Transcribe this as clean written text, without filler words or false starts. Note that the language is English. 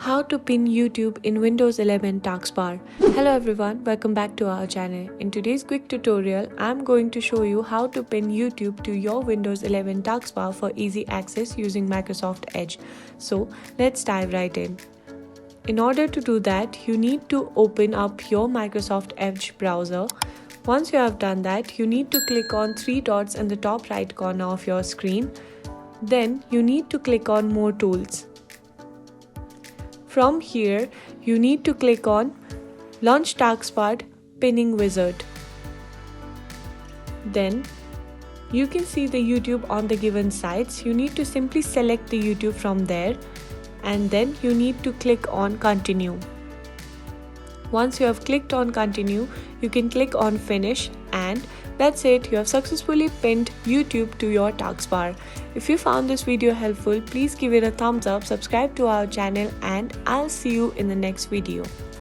How to pin YouTube in Windows 11 Taskbar. Hello everyone, welcome back to our channel. In today's quick tutorial, I'm going to show you how to pin YouTube to your Windows 11 Taskbar for easy access using Microsoft Edge. So let's dive right in. In order to do that, you need to open up your Microsoft Edge browser. Once you have done that, you need to click on three dots in the top right corner of your screen. Then you need to click on More Tools. From here, you need to click on Launch Taskbar Pinning Wizard. Then, you can see the YouTube on the given sites. You need to simply select the YouTube from there and then you need to click on Continue. Once you have clicked on Continue, you can click on Finish and that's it, you have successfully pinned YouTube to your taskbar. If you found this video helpful, please give it a thumbs up, subscribe to our channel and I'll see you in the next video.